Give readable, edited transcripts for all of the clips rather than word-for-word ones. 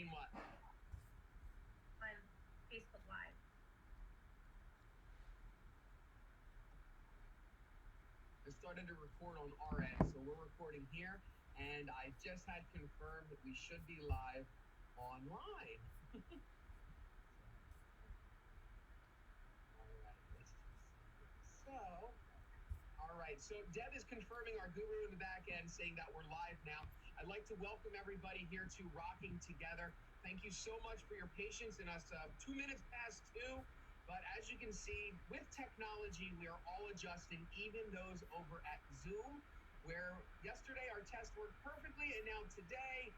What? On Facebook Live. I started to record on our end, so we're recording here, and I just had confirmed that we should be live online. All right, so Deb is confirming our guru in the back end, saying that we're live now. I'd like to welcome everybody here to Rocking Together. Thank you so much for your patience in us 2 minutes past 2. But as you can see, with technology, we are all adjusting, even those over at Zoom, where yesterday our test worked perfectly, and now today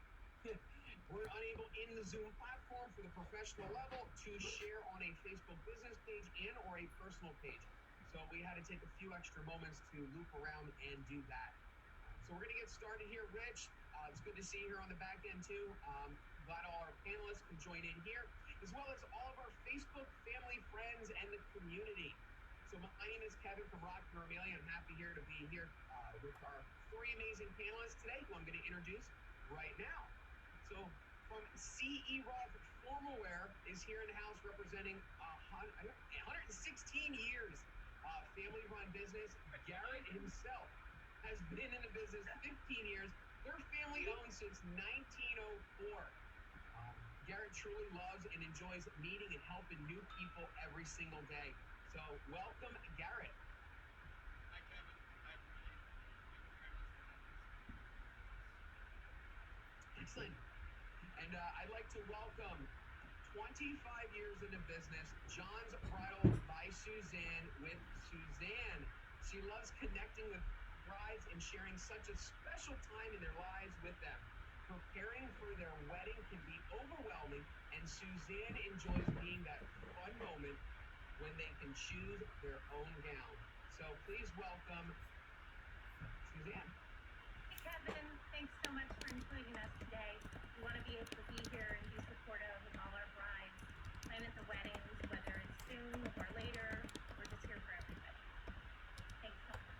we're unable in the Zoom platform for the professional level to share on a Facebook business page and or a personal page. So we had to take a few extra moments to loop around and do that. So we're going to get started here. Rich, it's good to see you here on the back end too. Glad all our panelists can join in here, as well as all of our Facebook family, friends, and the community. So my name is Kevin from Rockin. I'm happy here to be here with our 3 amazing panelists today, who I'm going to introduce right now. So from CE Roth Formal Wear is here in the house representing 116 years family-run business. Garrett himself has been in the business 15 years. They're family-owned since 1904. Garrett truly loves and enjoys meeting and helping new people every single day. So welcome, Garrett. Hi, Kevin. Hi, everybody. Thank you very much for having us. Excellent. And I'd like to welcome 25 years in the business, John's Bridal by Suzanne with Suzanne. She loves connecting with brides and sharing such a special time in their lives with them. Preparing for their wedding can be overwhelming, and Suzanne enjoys being that fun moment when they can choose their own gown. So please welcome Suzanne. Hey, Kevin. Thanks so much for including us today. We want to be able to be here and be supportive of all our brides, planning the weddings, whether it's soon or later. We're just here for everybody. Thanks so much.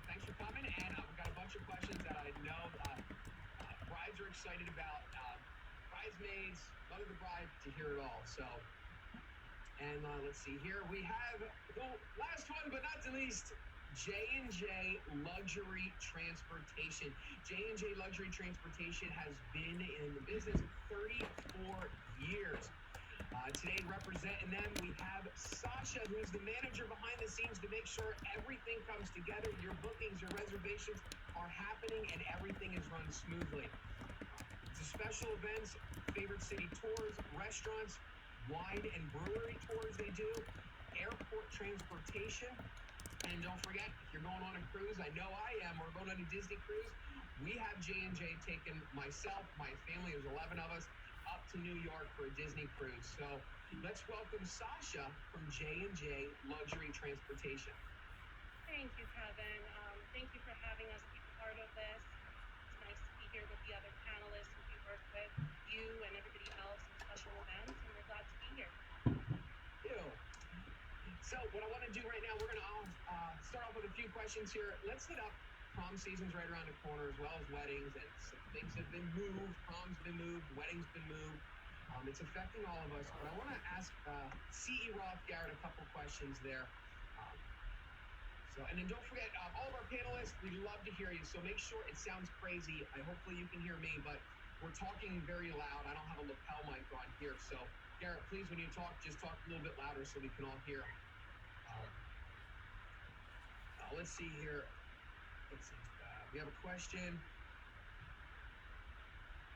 Thanks for coming, and we've got a bunch of questions that I know brides are excited about. Bridesmaids, mother of the bride, to hear it all. So, and let's see here. We have the last one, but not the least, J&J Luxury Transportation. J&J Luxury Transportation has been in the business 34 years. Today, representing them, we have Sasha, who's the manager behind the scenes to make sure everything comes together. Your bookings, your reservations are happening, and everything is run smoothly. It's a special events, favorite city tours, restaurants, wine and brewery tours they do, airport transportation. And don't forget, if you're going on a cruise, I know I am, we're going on a Disney cruise, we have J&J taking myself, my family, there's 11 of us, up to New York for a Disney cruise. So let's welcome Sasha from J&J Luxury Transportation. Thank you, Kevin. Thank you for having us be part of this. It's nice to be here with the other panelists who we work with, you and everybody else in special events, and we're glad to be here. Ew. So what I want to do right now, we're going to start off with a few questions here. Let's hit up prom season's right around the corner, as well as weddings, and some things have been moved. Prom's been moved, weddings been moved. It's affecting all of us. But I want to ask CE Roth Garrett a couple questions there. And then don't forget, all of our panelists, we love to hear you. So make sure it sounds crazy. Hopefully you can hear me, but we're talking very loud. I don't have a lapel mic on here. So Garrett, please, when you talk, just talk a little bit louder so we can all hear. Let's see here. We have a question.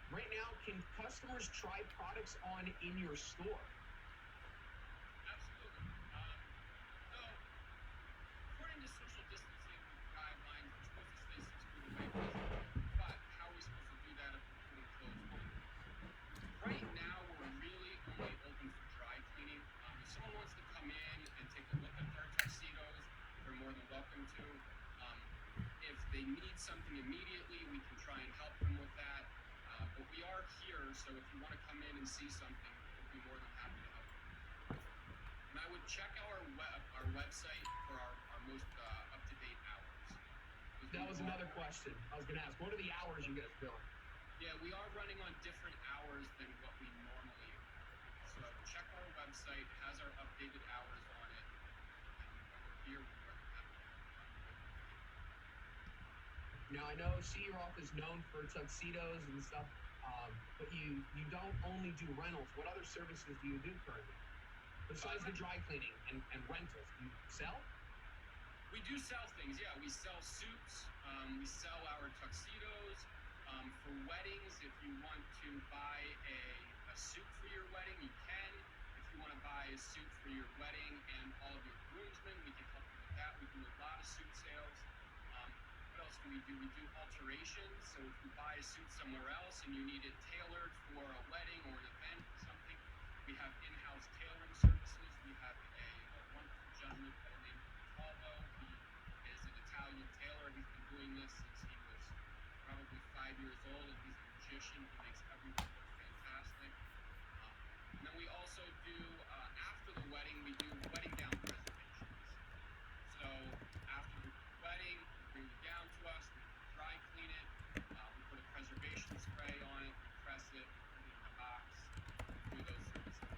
Right now, can customers try products on in your store? Absolutely. So, according to social distancing guidelines, we're supposed to stay 6 feet away. But how are we supposed to do that if we're putting clothes on? Right now, we're really only open for dry cleaning. If someone wants to come in and take a look at their tuxedos, they're more than welcome to. If they need something immediately, we can try and help them with that. But we are here, so if you want to come in and see something, we'll be more than happy to help you. And I would check our website for our most up-to-date hours. That was another question I was going to ask. What are the hours you guys doing? Yeah, we are running on different hours than what we normally are. So check our website, it has our updated hours on it. And when we're here, we're more than happy to run with you. Now, I know Sea Rock is known for tuxedos and stuff, but you don't only do rentals. What other services do you do currently? Besides the dry cleaning and rentals, do you sell? We do sell things, yeah. We sell suits. We sell our tuxedos. For weddings, if you want to buy a suit for your wedding, you can. If you want to buy a suit for your wedding and all of your groomsmen, we can help you with that. We do a lot of suit sales. What else do? We do alterations. So if you buy a suit somewhere else and you need it tailored for a wedding or an event or something, we have in-house tailoring services. We have a wonderful gentleman by the name of Paolo. He is an Italian tailor. He's been doing this since he was probably 5 years old, and he's a magician. He makes everyone look fantastic. And then we also do, after the wedding, we do wedding gown preservations. So after the wedding, bring the gown to us, we dry clean it, we put a preservation spray on it, we press it, put it in a box, do those services.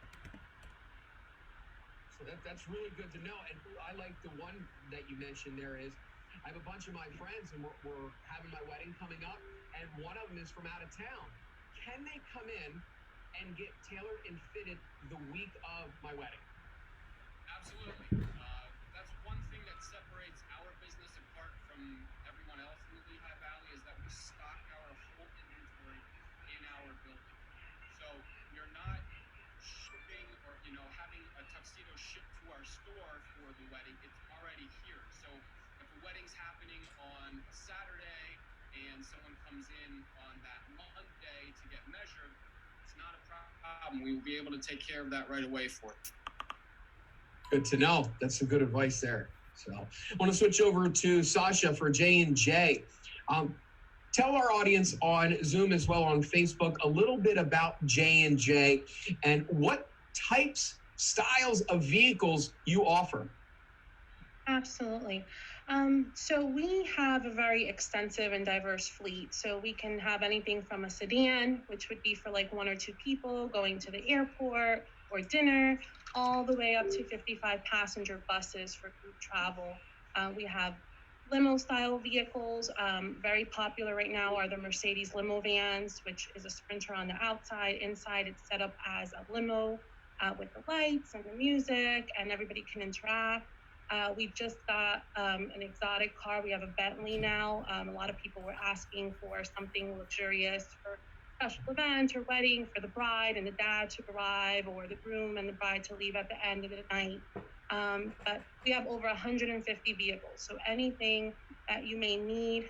So that's really good to know. And I like the one that you mentioned there is, I have a bunch of my friends and we're having my wedding coming up, and one of them is from out of town. Can they come in and get tailored and fitted the week of my wedding? Absolutely. That's one thing that separates our business apart from everyone else in the Lehigh Valley is that we stock our whole inventory in our building. So you're not shipping or having a tuxedo shipped to our store for the wedding. It's already here. So if a wedding's happening on a Saturday and someone comes in on that Monday to get measured, it's not a problem. We will be able to take care of that right away for you. Good to know. That's some good advice there. So I want to switch over to Sasha for J&J. Tell our audience on Zoom as well on Facebook a little bit about J&J and what types, styles of vehicles you offer. Absolutely. So we have a very extensive and diverse fleet. So we can have anything from a sedan, which would be for like 1 or 2 people going to the airport or dinner, all the way up to 55 passenger buses for group travel. We have limo style vehicles. Very popular right now are the Mercedes limo vans, which is a Sprinter on the outside. Inside it's set up as a limo with the lights and the music, and everybody can interact. We just got an exotic car. We have a Bentley now. A lot of people were asking for something luxurious for special event or wedding for the bride and the dad to arrive, or the groom and the bride to leave at the end of the night. But we have over 150 vehicles. So anything that you may need,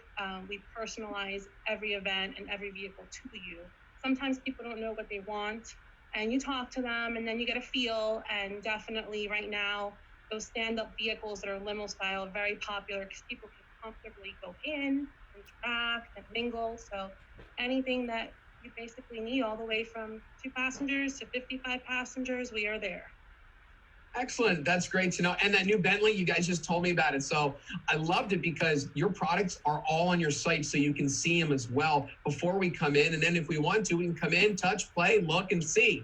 we personalize every event and every vehicle to you. Sometimes people don't know what they want, and you talk to them and then you get a feel. And definitely right now, those stand-up vehicles that are limo style are very popular because people can comfortably go in, interact, and mingle. So anything that you basically need, all the way from 2 passengers to 55 passengers, we are there. Excellent. That's great to know. And that new Bentley, you guys just told me about it. So I loved it because your products are all on your site so you can see them as well before we come in. And then if we want to, we can come in, touch, play, look, and see.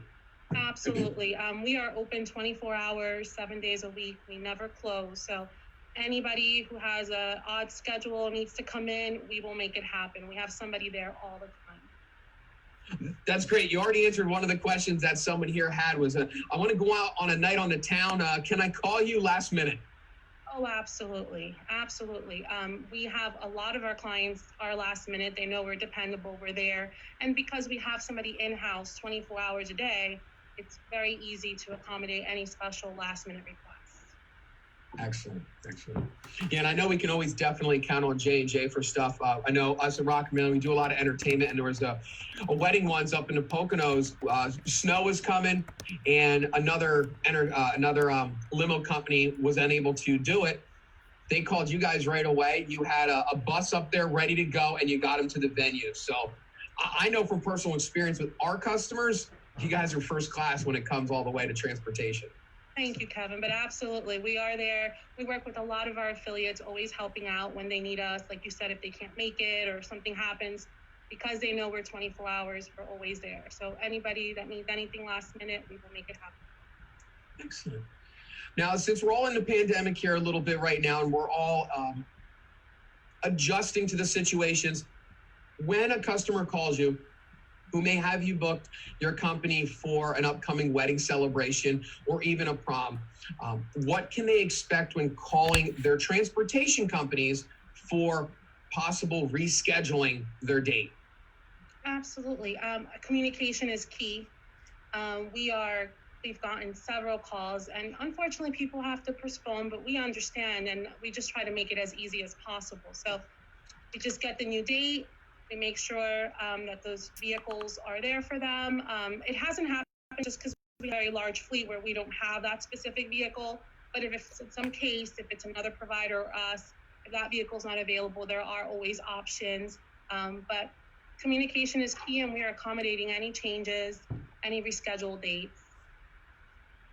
Absolutely. We are open 24 hours, 7 days a week. We never close. So anybody who has an odd schedule needs to come in, we will make it happen. We have somebody there all the time. That's great. You already answered one of the questions that someone here had was, I want to go out on a night on the town. Can I call you last minute? Oh, absolutely. Absolutely. We have a lot of our clients are last minute. They know we're dependable. We're there. And because we have somebody in-house 24 hours a day, it's very easy to accommodate any special last minute requests. Excellent. Excellent. Yeah, and I know we can always definitely count on J&J for stuff. I know us at Rockin, we do a lot of entertainment, and there was a wedding ones up in the Poconos. Snow was coming, and another limo company was unable to do it. They called you guys right away. You had a bus up there ready to go, and you got them to the venue. So I know from personal experience with our customers, you guys are first class when it comes all the way to transportation. Thank you, Kevin. But absolutely, we are there. We work with a lot of our affiliates, always helping out when they need us. Like you said, if they can't make it or something happens, because they know we're 24 hours, we're always there. So anybody that needs anything last minute, we will make it happen. Excellent. Now, since we're all in the pandemic here a little bit right now, and we're all adjusting to the situations, when a customer calls you who may have you booked your company for an upcoming wedding celebration or even a prom, what can they expect when calling their transportation companies for possible rescheduling their date? Absolutely. Communication is key. We've gotten several calls, and unfortunately people have to postpone, but we understand, and we just try to make it as easy as possible. So we just get the new date. We make sure that those vehicles are there for them. It hasn't happened just because we have a very large fleet where we don't have that specific vehicle. But if it's in some case, if it's another provider or us, if that vehicle's not available, there are always options. But communication is key, and we are accommodating any changes, any rescheduled dates.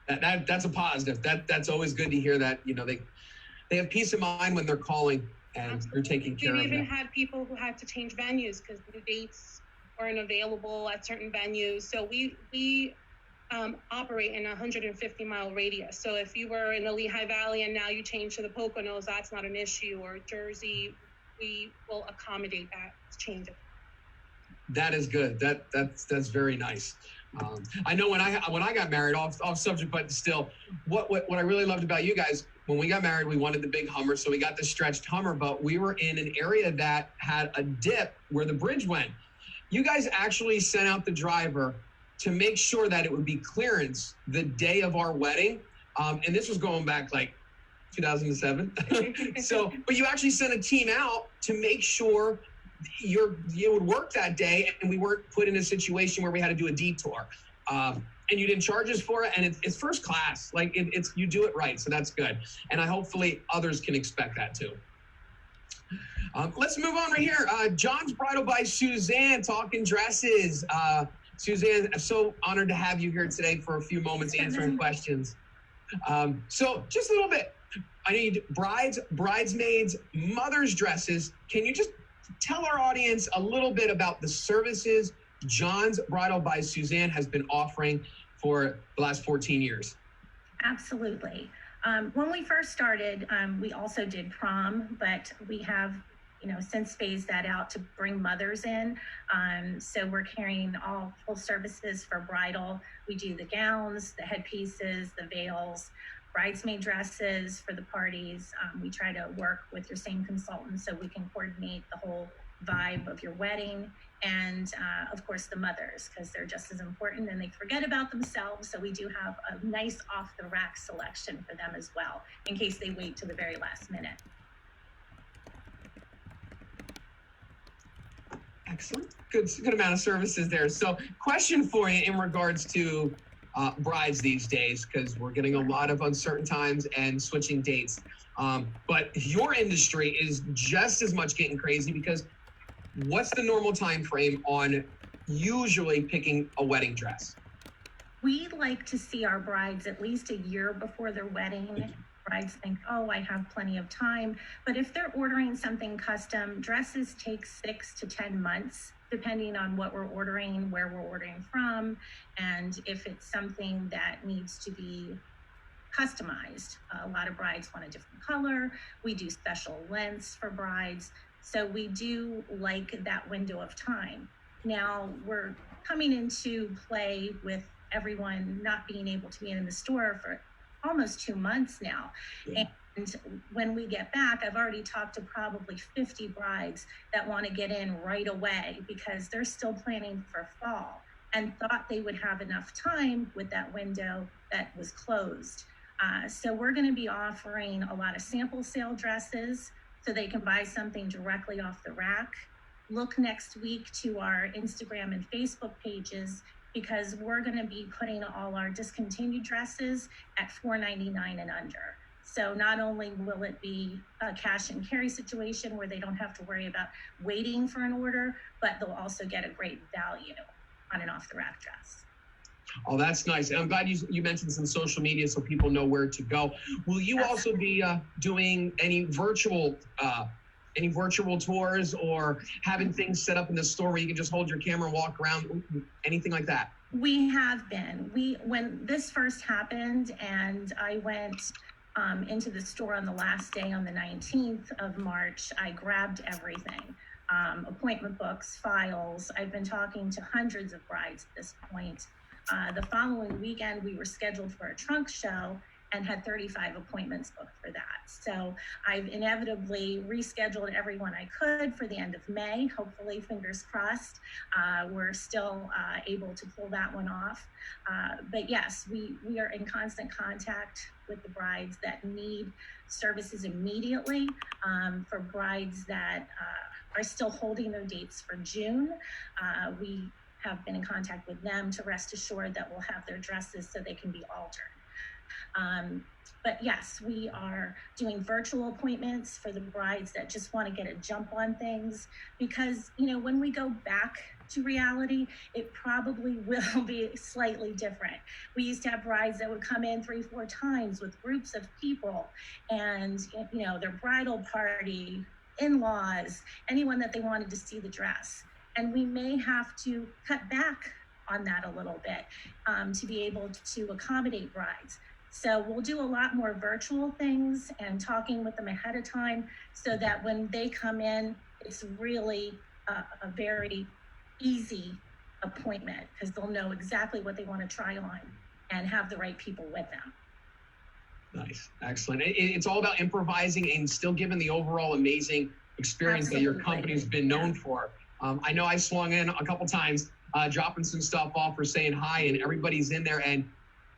That's a positive. That's always good to hear that, they have peace of mind when they're calling and Absolutely. You're taking care of We've even them. had people who had to change venues because new dates weren't available at certain venues. So we operate in a 150-mile radius. So if you were in the Lehigh Valley and now you change to the Poconos, that's not an issue. Or Jersey, we will accommodate that change. That is good. That's very nice. I know when I got married, off subject, but still, what I really loved about you guys, when we got married, we wanted the big Hummer, so we got the stretched Hummer, but we were in an area that had a dip where the bridge went. You guys actually sent out the driver to make sure that it would be clearance the day of our wedding. And this was going back like 2007. But you actually sent a team out to make sure you would work that day, and we weren't put in a situation where we had to do a detour. And you didn't charge us for it, and it's first class. Like it's you do it right, so that's good. And hopefully others can expect that too. Let's move on right here. John's Bridal by Suzanne, talking dresses. Suzanne, I'm so honored to have you here today for a few moments answering questions. So just a little bit. I need bridesmaids, mothers' dresses. Can you just tell our audience a little bit about the services John's Bridal by Suzanne has been offering for the last 14 years? Absolutely. When we first started, we also did prom, but we have, since phased that out to bring mothers in. So we're carrying all full services for bridal. We do the gowns, the headpieces, the veils, bridesmaid dresses for the parties. We try to work with your same consultant so we can coordinate the whole vibe of your wedding. And of course the mothers, because they're just as important and they forget about themselves. So we do have a nice off the rack selection for them as well, in case they wait to the very last minute. Excellent. Good amount of services there. So question for you in regards to brides these days, because we're getting a lot of uncertain times and switching dates. But your industry is just as much getting crazy, because what's the normal time frame on usually picking a wedding dress? We like to see our brides at least a year before their wedding. Brides think, oh, I have plenty of time. But if they're ordering something custom, dresses take 6 to 10 months, depending on what we're ordering, where we're ordering from, and if it's something that needs to be customized. A lot of brides want a different color. We do special lengths for brides. So we do like that window of time. Now we're coming into play with everyone not being able to be in the store for almost 2 months now. Yeah. And when we get back, I've already talked to probably 50 brides that want to get in right away because they're still planning for fall and thought they would have enough time with that window that was closed. So we're going to be offering a lot of sample sale dresses so they can buy something directly off the rack. Look next week to our Instagram and Facebook pages, because we're going to be putting all our discontinued dresses at $4.99 and under. So not only will it be a cash and carry situation where they don't have to worry about waiting for an order, but they'll also get a great value on an off the rack dress. Oh, that's nice. And I'm glad you mentioned some social media so people know where to go. Will you also be doing any virtual any virtual tours or having things set up in the store where you can just hold your camera and walk around, anything like that? We have been. When this first happened and I went into the store on the last day on the 19th of March, I grabbed everything. Appointment books, files. I've been talking to hundreds of brides at this point. The following weekend, we were scheduled for a trunk show and had 35 appointments booked for that. So I've inevitably rescheduled everyone I could for the end of May. Hopefully, fingers crossed, we're still able to pull that one off. But yes, we are in constant contact with the brides that need services immediately. For brides that are still holding their dates for June, we have been in contact with them to rest assured that we'll have their dresses so they can be altered. But yes, we are doing virtual appointments for the brides that just want to get a jump on things, because, you know, when we go back to reality, it probably will be slightly different. We used to have brides that would come in 3-4 times with groups of people and, you know, their bridal party, in-laws, anyone that they wanted to see the dress. And we may have to cut back on that a little bit to be able to accommodate brides. So we'll do a lot more virtual things and talking with them ahead of time so that when they come in, it's really a very easy appointment because they'll know exactly what they want to try on and have the right people with them. Nice. Excellent. It's all about improvising and still giving the overall amazing experience that your company's been known for. I know I swung in a couple times, dropping some stuff off or saying hi, and everybody's in there, and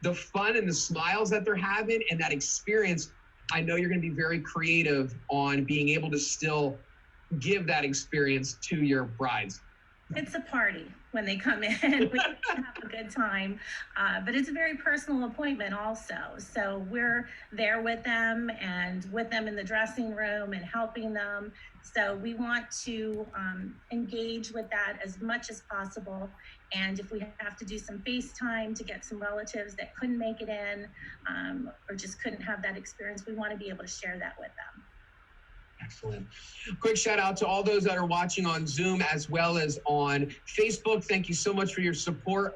the fun and the smiles that they're having and that experience, I know you're going to be very creative on being able to still give that experience to your brides. It's a party when they come in. We have a good time, but it's a very personal appointment also. So we're there with them and with them in the dressing room and helping them. So we want to engage with that as much as possible. And if we have to do some FaceTime to get some relatives that couldn't make it in or just couldn't have that experience, we want to be able to share that with them. Excellent. Quick shout out to all those that are watching on Zoom as well as on Facebook. Thank you so much for your support.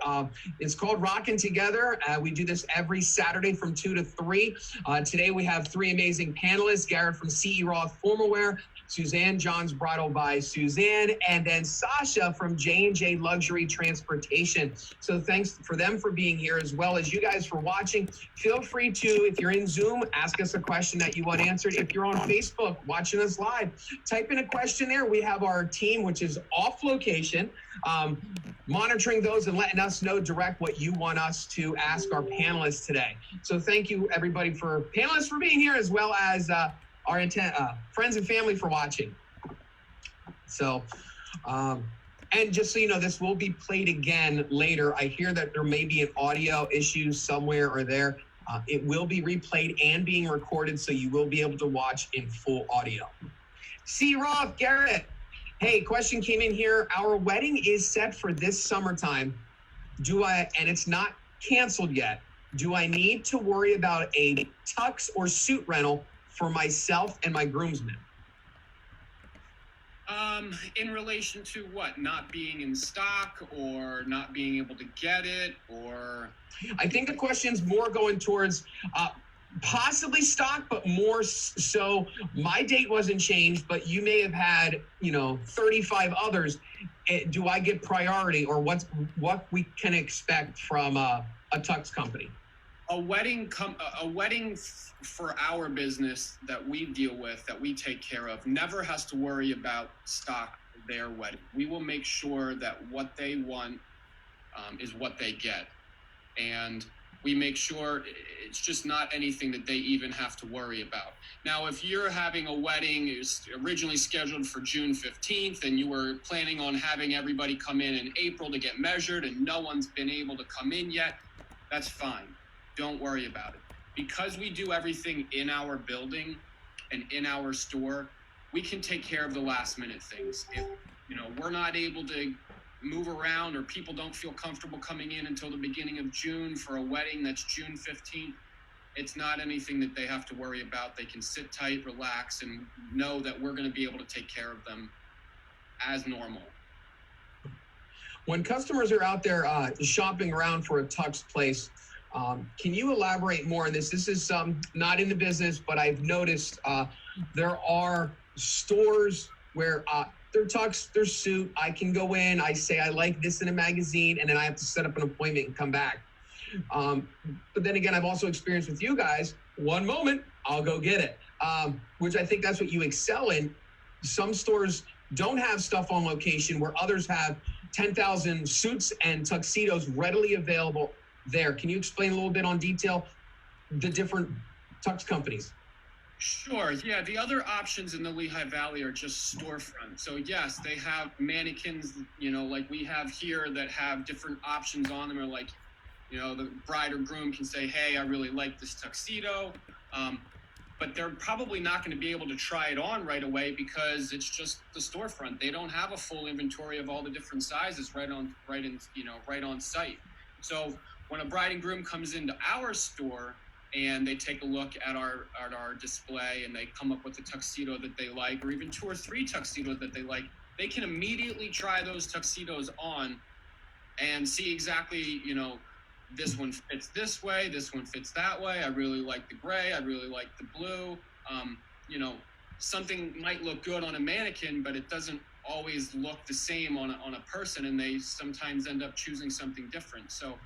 It's called Rockin' Together. We do this every Saturday from 2 to 3. Today we have 3 amazing panelists: Garrett from CE Roth Formal Wear, Suzanne John's Bridal by Suzanne, and then Sasha from J&J Luxury Transportation. So thanks for them for being here, as well as you guys for watching. Feel free to, if you're in Zoom, ask us a question that you want answered. If you're on Facebook watching us live, type in a question there. We have our team, which is off location, monitoring those and letting us know direct what you want us to ask our panelists today. So thank you, everybody, for panelists for being here, as well as our friends and family for watching. So, and just so you know, this will be played again later. I hear that there may be an audio issue somewhere or there. It will be replayed and being recorded, so you will be able to watch in full audio. C. Roth, Garrett. Hey, question came in here. Our wedding is set for this summertime. And it's not canceled yet. Do I need to worry about a tux or suit rental for myself and my groomsmen? In relation to what? Not being in stock or not being able to get it, or? I think the question's more going towards possibly stock, but more so my date wasn't changed, but you may have had, 35 others. Do I get priority, or what we can expect from a tux company? A wedding for our business that we deal with, that we take care of, never has to worry about stock of their wedding. We will make sure that what they want is what they get. And we make sure it's just not anything that they even have to worry about. Now, if you're having a wedding, it was originally scheduled for June 15th, and you were planning on having everybody come in April to get measured, and no one's been able to come in yet, that's fine. Don't worry about it. Because we do everything in our building and in our store, we can take care of the last minute things. If, we're not able to move around, or people don't feel comfortable coming in until the beginning of June for a wedding that's June 15th, it's not anything that they have to worry about. They can sit tight, relax, and know that we're going to be able to take care of them as normal. When customers are out there shopping around for a tux place, can you elaborate more on this? This is not in the business, but I've noticed there are stores where their tux, their suit, I can go in, I say I like this in a magazine, and then I have to set up an appointment and come back. But then again, I've also experienced with you guys, one moment, I'll go get it, which I think that's what you excel in. Some stores don't have stuff on location where others have 10,000 suits and tuxedos readily available there. Can you explain a little bit on detail the different tux companies? Sure. Yeah. The other options in the Lehigh Valley are just storefront. So yes, they have mannequins, like we have here that have different options on them, or like, the bride or groom can say, hey, I really like this tuxedo. But they're probably not going to be able to try it on right away because it's just the storefront. They don't have a full inventory of all the different sizes right on site. So when a bride and groom comes into our store and they take a look at our display and they come up with a tuxedo that they like, or even 2 or 3 tuxedos that they like, they can immediately try those tuxedos on and see exactly, this one fits this way, this one fits that way. I really like the gray. I really like the blue. Something might look good on a mannequin, but it doesn't always look the same on a person, and they sometimes end up choosing something different. So,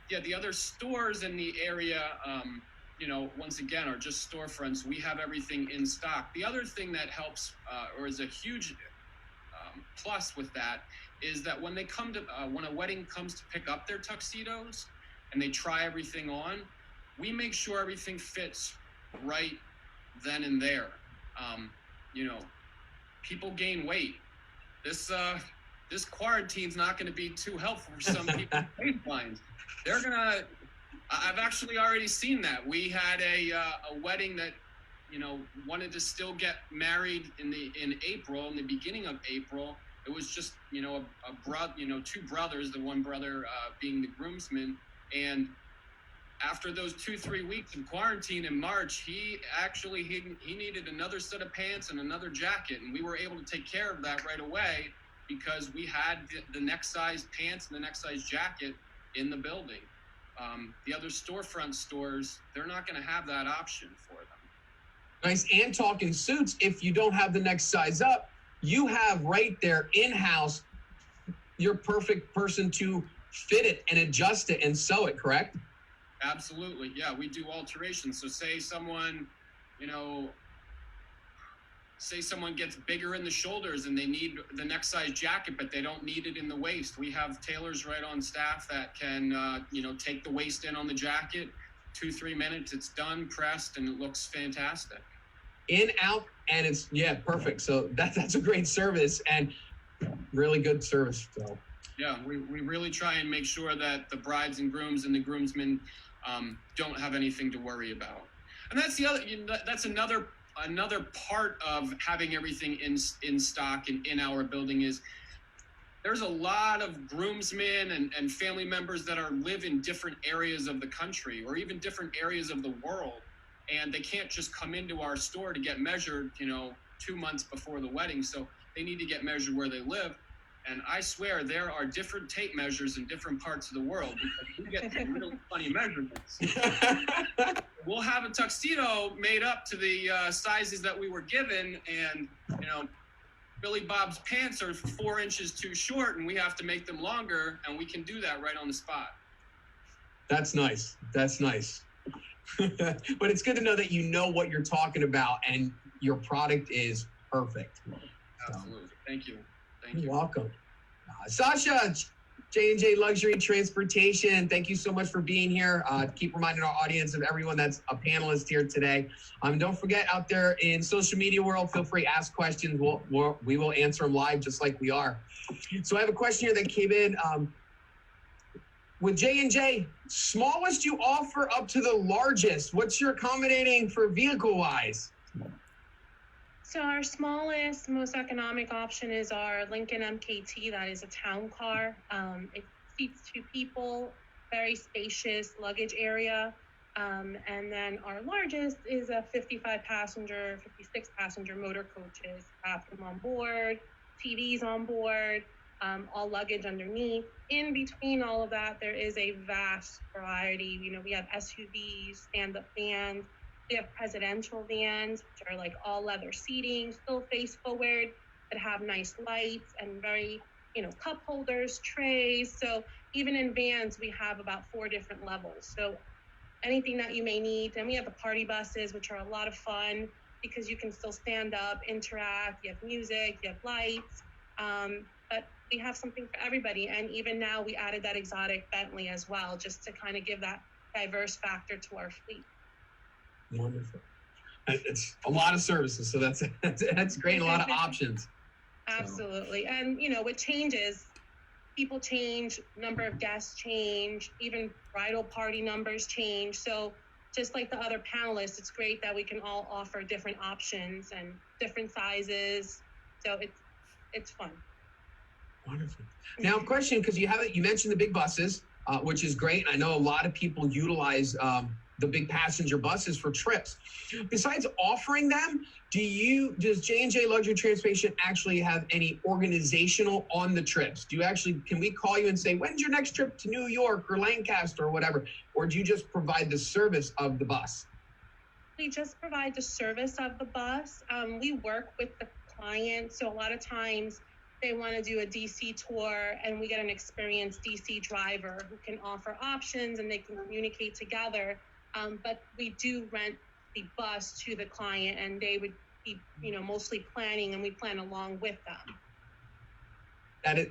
the other stores in the area, once again, are just storefronts. We have everything in stock. The other thing that helps, or is a huge plus with that, is that when they come to when a wedding comes to pick up their tuxedos and they try everything on, we make sure everything fits right then and there. People gain weight. This quarantine's not going to be too helpful for some people's waistlines. I've actually already seen that. We had a wedding that wanted to still get married in April, in the beginning of April. It was just, two brothers, the one brother being the groomsman. And after those 2-3 weeks of quarantine in March, he needed another set of pants and another jacket. And we were able to take care of that right away because we had the next size pants and the next size jacket in the building. The other storefront stores, they're not going to have that option for them. Nice. And talking suits, if you don't have the next size up, you have right there in-house your perfect person to fit it and adjust it and sew it, correct? Absolutely. Yeah, we do alterations. So say someone gets bigger in the shoulders and they need the next size jacket, but they don't need it in the waist. We have tailors right on staff that can, take the waist in on the jacket, 2-3 minutes, it's done, pressed, and it looks fantastic. In, out, and it's perfect. So that's a great service and really good service. So yeah, we really try and make sure that the brides and grooms and the groomsmen don't have anything to worry about. And that's that's another part of having everything in stock and in our building is there's a lot of groomsmen and family members that live in different areas of the country or even different areas of the world. And they can't just come into our store to get measured, 2 months before the wedding. So they need to get measured where they live. And I swear there are different tape measures in different parts of the world because we get some really funny measurements. We'll have a tuxedo made up to the sizes that we were given. And, Billy Bob's pants are 4 inches too short and we have to make them longer. And we can do that right on the spot. That's nice. That's nice. But it's good to know that you know what you're talking about and your product is perfect. Absolutely. Thank you. You're welcome. Sasha, J&J Luxury Transportation, thank you so much for being here. Keep reminding our audience of everyone that's a panelist here today. Don't forget out there in social media world, feel free to ask questions. We will answer them live just like we are. So I have a question here that came in. With J&J, smallest you offer up to the largest. What's your accommodating for vehicle-wise? So our smallest, most economic option is our Lincoln MKT. That is a town car. It seats 2 people, very spacious luggage area. And then our largest is a 55 passenger, 56 passenger motor coaches, bathroom on board, TVs on board, all luggage underneath. In between all of that, there is a vast variety. You know, we have SUVs, stand-up vans, we have presidential vans, which are like all leather seating, still face forward, that have nice lights and very, you know, cup holders, trays. So even in vans, we have about 4 different levels. So anything that you may need. Then we have the party buses, which are a lot of fun because you can still stand up, interact, you have music, you have lights. But we have something for everybody. And even now we added that exotic Bentley as well, just to kind of give that diverse factor to our fleet. Wonderful. It's a lot of services, so that's great. And a lot of options. Absolutely. So. And, you know, it changes. People change, number of guests change, even bridal party numbers change. So just like the other panelists, it's great that we can all offer different options and different sizes. So it's fun. Wonderful. Now, question, because you mentioned the big buses, which is great. I know a lot of people utilize the big passenger buses for trips. Besides offering them, does J&J Luxury Transportation actually have any organizational on the trips? Can we call you and say, when's your next trip to New York or Lancaster or whatever? Or do you just provide the service of the bus? We just provide the service of the bus. We work with the client. So a lot of times they want to do a DC tour and we get an experienced DC driver who can offer options and they can communicate together. But we do rent the bus to the client and they would be, you know, mostly planning and we plan along with them.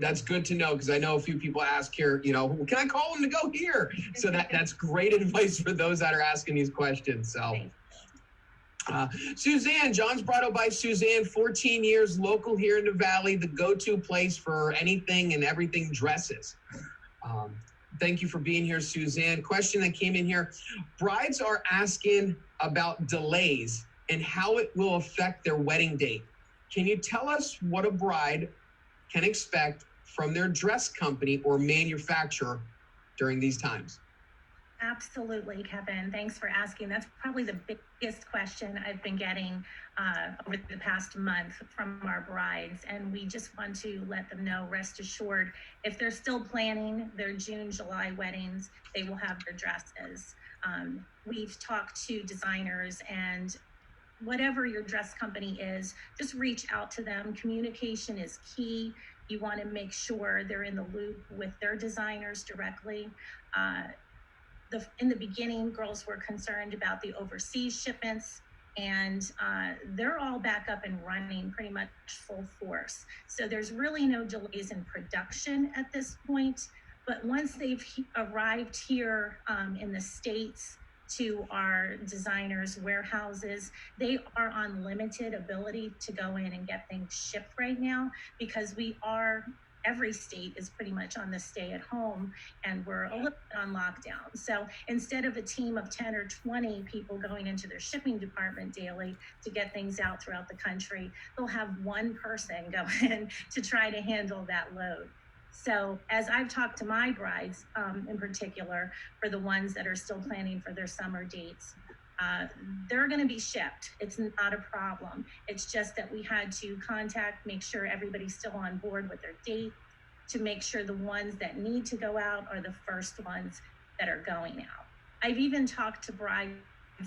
That's good to know, because I know a few people ask here, you know, well, can I call them to go here? So that's great advice for those that are asking these questions. So, Suzanne, John's Bridal by Suzanne, 14 years, local here in the Valley, the go-to place for anything and everything dresses. Thank you for being here, Suzanne. Question that came in here. Brides are asking about delays and how it will affect their wedding date. Can you tell us what a bride can expect from their dress company or manufacturer during these times? Absolutely, Kevin. Thanks for asking. That's probably the biggest question I've been getting over the past month from our brides. And we just want to let them know, rest assured, if they're still planning their June, July weddings, they will have their dresses. We've talked to designers, and whatever your dress company is, just reach out to them. Communication is key. You want to make sure they're in the loop with their designers directly. In the beginning, girls were concerned about the overseas shipments, and they're all back up and running pretty much full force. So there's really no delays in production at this point. But once they've arrived here in the States to our designers' warehouses, they are on limited ability to go in and get things shipped right now, because every state is pretty much on the stay at home and we're a little bit on lockdown. So instead of a team of 10 or 20 people going into their shipping department daily to get things out throughout the country, they'll have one person go in to try to handle that load. So as I've talked to my brides, in particular, for the ones that are still planning for their summer dates, they're going to be shipped. It's not a problem. It's just that we had to make sure everybody's still on board with their date, to make sure the ones that need to go out are the first ones that are going out. I've even talked to brides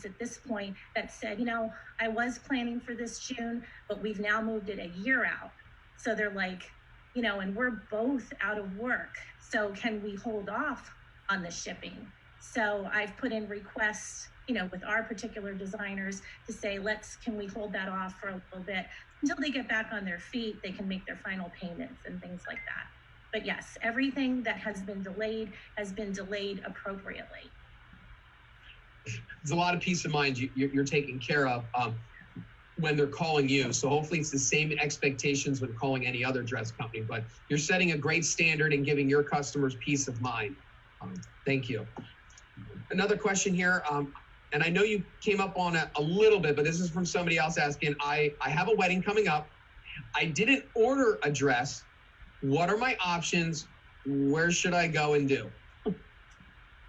at this point that said, you know, I was planning for this June, but we've now moved it a year out. So they're like, you know, and we're both out of work. So can we hold off on the shipping? So I've put in requests, you know, with our particular designers to say, can we hold that off for a little bit until they get back on their feet, they can make their final payments and things like that. But yes, everything that has been delayed appropriately. There's a lot of peace of mind you're taking care of when they're calling you. So hopefully it's the same expectations when calling any other dress company, but you're setting a great standard and giving your customers peace of mind. Thank you. Another question here. And I know you came up on it a little bit, but this is from somebody else asking, I have a wedding coming up. I didn't order a dress. What are my options? Where should I go and do?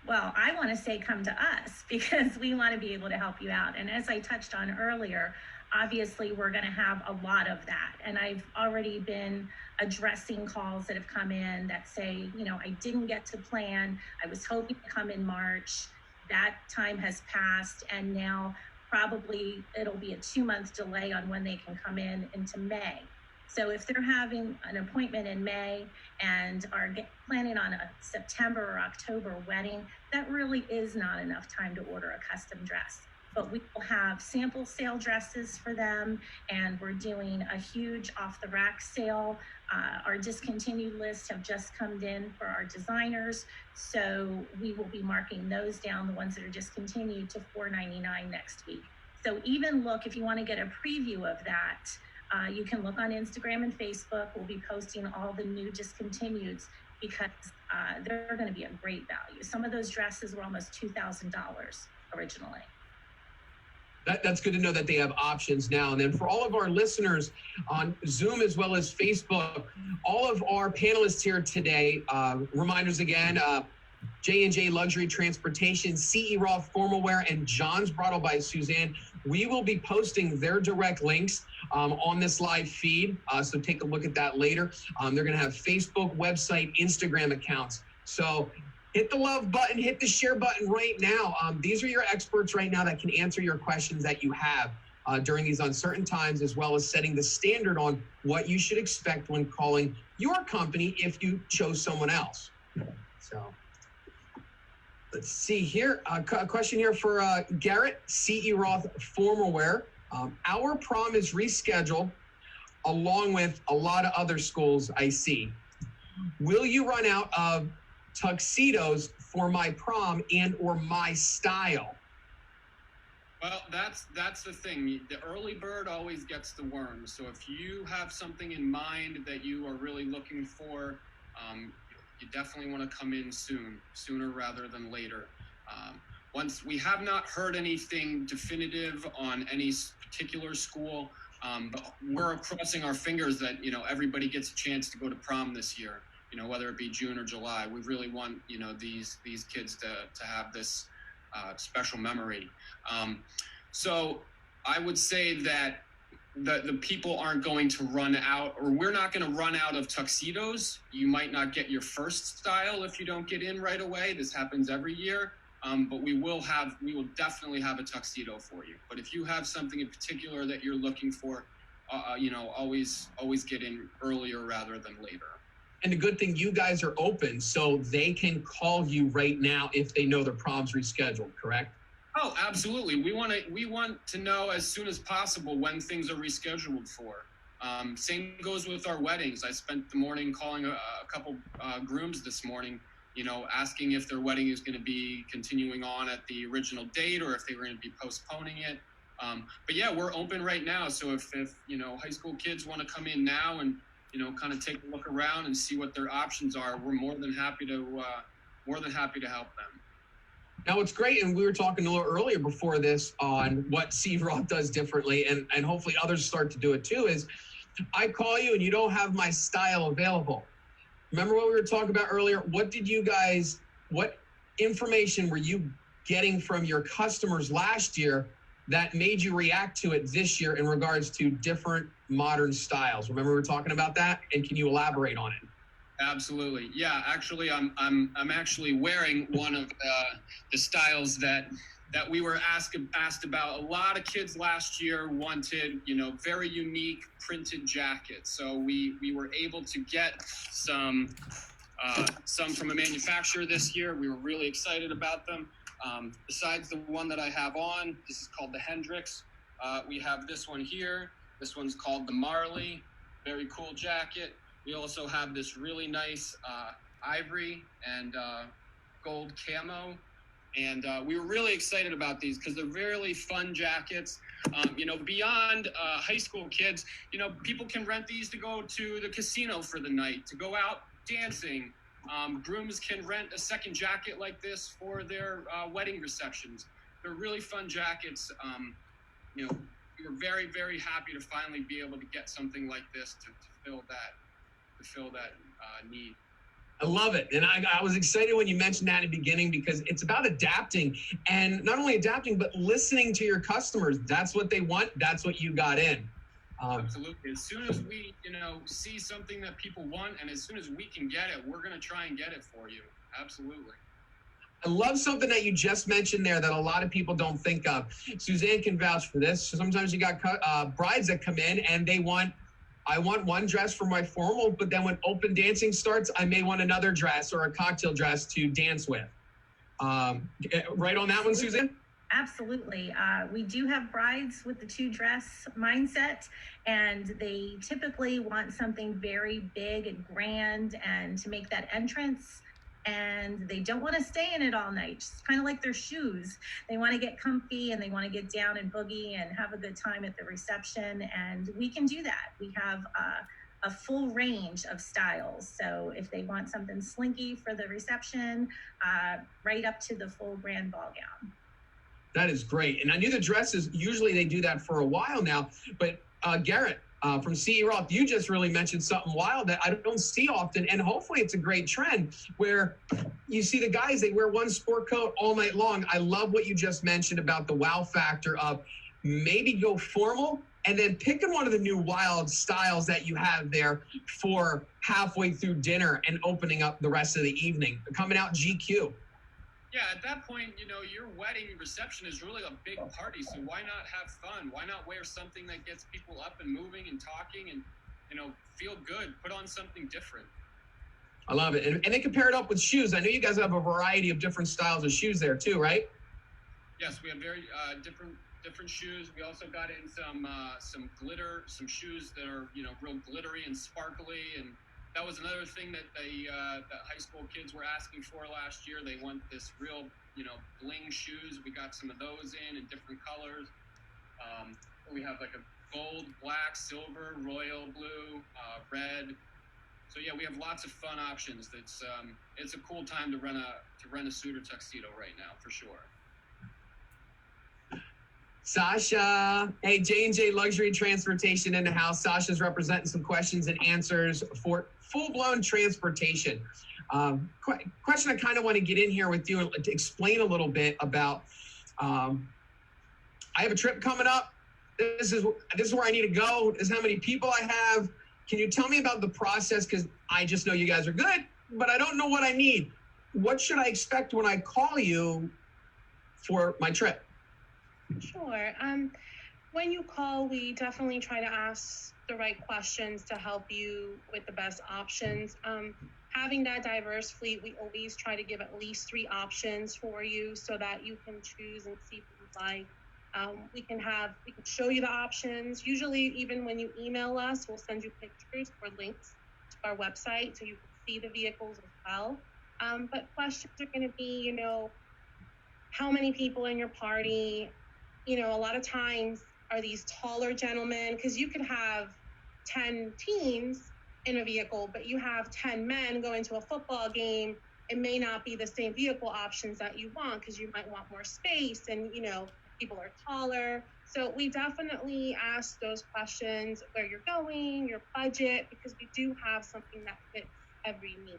Well, I want to say come to us because we want to be able to help you out. And as I touched on earlier, obviously we're going to have a lot of that. And I've already been addressing calls that have come in that say, I didn't get to plan. I was hoping to come in March. That time has passed. And now probably it'll be a 2-month delay on when they can come in into May. So if they're having an appointment in May and are planning on a September or October wedding, that really is not enough time to order a custom dress. But we will have sample sale dresses for them, and we're doing a huge off-the-rack sale. Our discontinued lists have just come in for our designers, so we will be marking those down, the ones that are discontinued, to $4.99 next week. So even look, if you want to get a preview of that, you can look on Instagram and Facebook. We'll be posting all the new discontinueds because they're going to be a great value. Some of those dresses were almost $2,000 originally. That's good to know that they have options now. And then for all of our listeners on Zoom as well as Facebook, all of our panelists here today, reminders again, J&J Luxury Transportation, CE Roth Formal Wear, and John's Bridal by Suzanne. We will be posting their direct links on this live feed, so take a look at that later. They're going to have Facebook, website, Instagram accounts. So hit the love button, hit the share button right now. These are your experts right now that can answer your questions that you have during these uncertain times, as well as setting the standard on what you should expect when calling your company if you chose someone else. So let's see here. A question here for Garrett, CE Roth Formal Wear. Our prom is rescheduled along with a lot of other schools I see. Will you run out of tuxedos for my prom and or my style? Well, that's the thing. The early bird always gets the worm. So if you have something in mind that you are really looking for, you definitely want to come in sooner rather than later. Once we have not heard anything definitive on any particular school, but we're crossing our fingers that everybody gets a chance to go to prom this year. Whether it be June or July, we really want these kids to have this special memory. So I would say that the people aren't going to run out, or we're not going to run out of tuxedos. You might not get your first style if you don't get in right away. This happens every year. But we will definitely have a tuxedo for you. But if you have something in particular that you're looking for, always get in earlier rather than later. And the good thing, you guys are open, so they can call you right now if they know their prom's rescheduled, correct? Oh, absolutely. We want to know as soon as possible when things are rescheduled for. Same goes with our weddings. I spent the morning calling a couple grooms this morning, asking if their wedding is going to be continuing on at the original date or if they were going to be postponing it. But yeah, we're open right now. So if high school kids want to come in now and kind of take a look around and see what their options are, we're more than happy to help them. Now, it's great, and we were talking a little earlier before this on what CE Roth does differently, and hopefully others start to do it too, is I call you and you don't have my style available. Remember what we were talking about earlier? What information were you getting from your customers last year that made you react to it this year in regards to different modern styles? Remember we were talking about that? And can you elaborate on it? Absolutely. Yeah, actually, I'm actually wearing one of the styles that we were asked about. A lot of kids last year wanted, very unique printed jackets. So we were able to get some from a manufacturer this year. We were really excited about them. Besides the one that I have on, this is called the Hendrix. We have this one here. This one's called the Marley. Very cool jacket. We also have this really nice ivory and gold camo. And we were really excited about these because they're really fun jackets. Beyond high school kids, people can rent these to go to the casino for the night, to go out dancing. Grooms can rent a second jacket like this for their wedding receptions. They're really fun jackets. We were very, very happy to finally be able to get something like this to fill that need. I love it. And I was excited when you mentioned that in the beginning because it's about adapting and not only adapting, but listening to your customers. That's what they want. That's what you got in. Absolutely. As soon as we, see something that people want and as soon as we can get it, we're going to try and get it for you. Absolutely. I love something that you just mentioned there that a lot of people don't think of. Suzanne can vouch for this. Sometimes you got brides that come in and I want one dress for my formal, but then when open dancing starts, I may want another dress or a cocktail dress to dance with. Right on that one, Suzanne? Absolutely. We do have brides with the 2-dress mindset, and they typically want something very big and grand and to make that entrance. And they don't want to stay in it all night. It's kind of like their shoes. They want to get comfy and they want to get down and boogie and have a good time at the reception. And we can do that. We have a full range of styles. So if they want something slinky for the reception, right up to the full grand ball gown. That is great. And I knew the dresses, usually they do that for a while now, but Garrett, from CE Roth, you just really mentioned something wild that I don't see often, and hopefully it's a great trend where you see the guys, they wear one sport coat all night long. I love what you just mentioned about the wow factor of maybe go formal and then picking one of the new wild styles that you have there for halfway through dinner and opening up the rest of the evening, coming out GQ. Yeah, at that point, your wedding reception is really a big party, so why not have fun? Why not wear something that gets people up and moving and talking and, feel good? Put on something different. I love it. And they can pair it up with shoes. I know you guys have a variety of different styles of shoes there too, right? Yes, we have very different shoes. We also got in some glitter, some shoes that are, real glittery and sparkly, and that was another thing that that high school kids were asking for last year. They want this real, bling shoes. We got some of those in different colors. We have like a gold, black, silver, royal blue, red. So yeah, we have lots of fun options. It's a cool time to rent a suit or tuxedo right now for sure. Sasha, hey, J&J Luxury Transportation in the house. Sasha's representing some questions and answers for full-blown transportation. Question I kind of want to get in here with you to explain a little bit about, I have a trip coming up. This is where I need to go. This is how many people I have. Can you tell me about the process? Because I just know you guys are good, but I don't know what I need. What should I expect when I call you for my trip? Sure. When you call, we definitely try to ask the right questions to help you with the best options. Having that diverse fleet, we always try to give at least 3 options for you so that you can choose and see what you like. We can show you the options. Usually, even when you email us, we'll send you pictures or links to our website so you can see the vehicles as well. But questions are going to be, how many people in your party? A lot of times are these taller gentlemen, because you could have 10 teens in a vehicle, but you have 10 men going to a football game. It may not be the same vehicle options that you want because you might want more space and, people are taller. So we definitely ask those questions, where you're going, your budget, because we do have something that fits every need.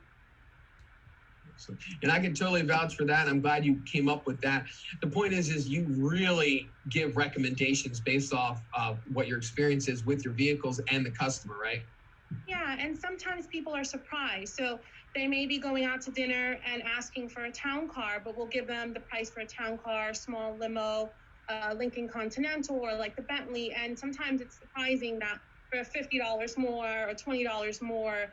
And I can totally vouch for that. I'm glad you came up with that. The point is you really give recommendations based off of what your experience is with your vehicles and the customer, right? Yeah, and sometimes people are surprised. So they may be going out to dinner and asking for a town car, but we'll give them the price for a town car, small limo, Lincoln Continental, or like the Bentley. And sometimes it's surprising that for $50 more or $20 more,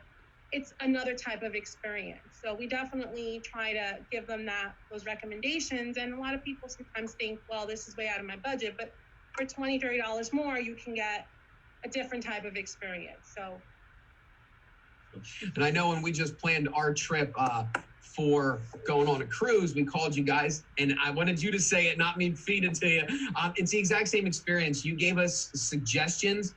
it's another type of experience. So we definitely try to give them those recommendations. And a lot of people sometimes think, well, this is way out of my budget, but for $20, $30 more, you can get a different type of experience. So. And I know when we just planned our trip for going on a cruise, we called you guys, and I wanted you to say it, not me feed it to you. It's the exact same experience. You gave us suggestions.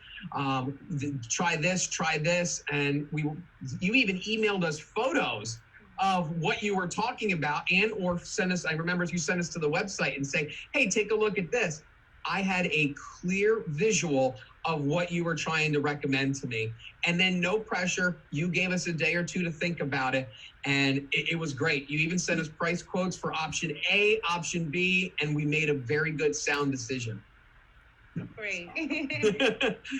Try this, and you even emailed us photos of what you were talking about, or send us. I remember you sent us to the website and say, "Hey, take a look at this." I had a clear visual of what you were trying to recommend to me. And then no pressure. You gave us a day or two to think about it. And it was great. You even sent us price quotes for option A, option B, and we made a very good sound decision. Great.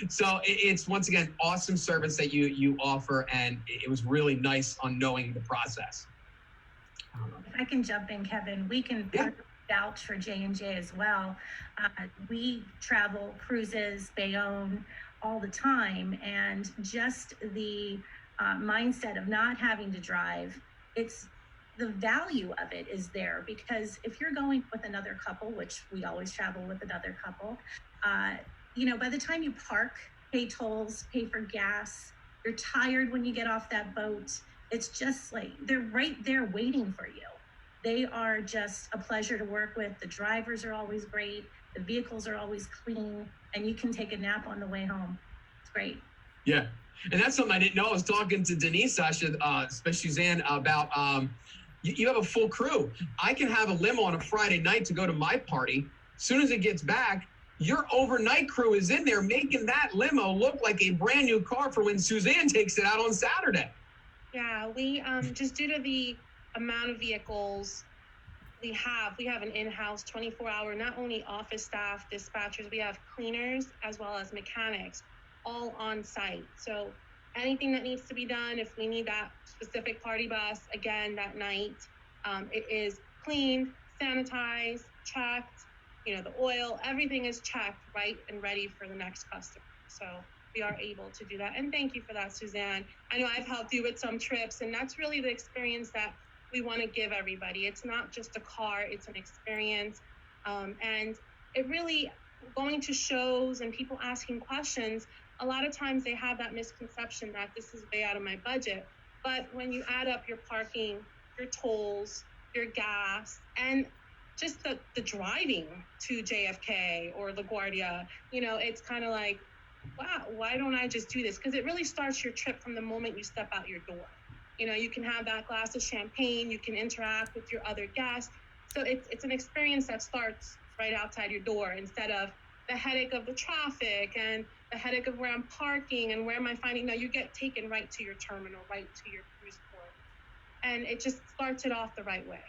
So it's, once again, awesome service that you offer. And it was really nice on knowing the process. If I can jump in, Kevin, we can vouch for J&J as well. We travel cruises, Bayonne all the time, and just the mindset of not having to drive, it's the value of it is there, because if you're going with another couple, which we always travel with another couple, by the time you park, pay tolls, pay for gas, you're tired when you get off that boat. It's just like they're right there waiting for you. They are just a pleasure to work with. The drivers are always great. The vehicles are always clean, and you can take a nap on the way home. It's great. Yeah. And that's something I didn't know. I was talking to Denise, Sasha, especially Suzanne, about you have a full crew. I can have a limo on a Friday night to go to my party. As soon as it gets back, your overnight crew is in there making that limo look like a brand new car for when Suzanne takes it out on Saturday. Yeah, we just due to the amount of vehicles we have an in-house 24-hour, not only office staff, dispatchers, we have cleaners as well as mechanics all on site. So anything that needs to be done, if we need that specific party bus again that night, it is cleaned, sanitized, checked, the oil, everything is checked, right, and ready for the next customer. So we are able to do that. And thank you for that, Suzanne. I know I've helped you with some trips, and that's really the experience that we want to give everybody. It's not just a car, it's an experience. And it really, going to shows and people asking questions, a lot of times they have that misconception that this is way out of my budget. But when you add up your parking, your tolls, your gas, and just the driving to JFK or LaGuardia, it's kind of like, wow, why don't I just do this? Because it really starts your trip from the moment you step out your door. You can have that glass of champagne, you can interact with your other guests. So it's an experience that starts right outside your door, instead of the headache of the traffic and the headache of where I'm parking and where am I finding. No, you get taken right to your terminal, right to your cruise port. And it just starts it off the right way.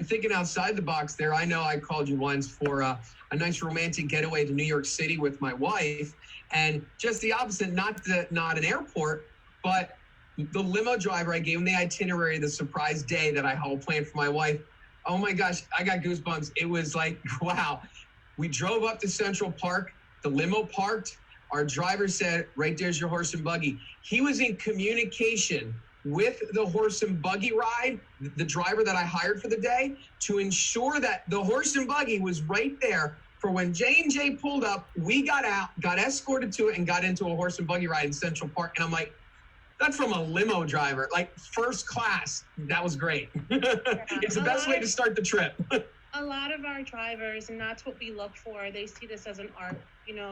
Thinking outside the box there, I know I called you once for a nice romantic getaway to New York City with my wife, and just the opposite, not an airport, but the limo driver, I gave him the itinerary, the surprise day that I had planned for my wife. Oh my gosh, I got goosebumps. It was like, wow. We drove up to Central Park, the limo parked, our driver said, right there's your horse and buggy. He was in communication with the horse and buggy ride, the driver that I hired for the day, to ensure that the horse and buggy was right there for when J&J pulled up. We got out, got escorted to it, and got into a horse and buggy ride in Central Park. And I'm like, that's from a limo driver, like first class. That was great. It's the best way to start the trip. A lot of our drivers, and that's what we look for, they see this as an art.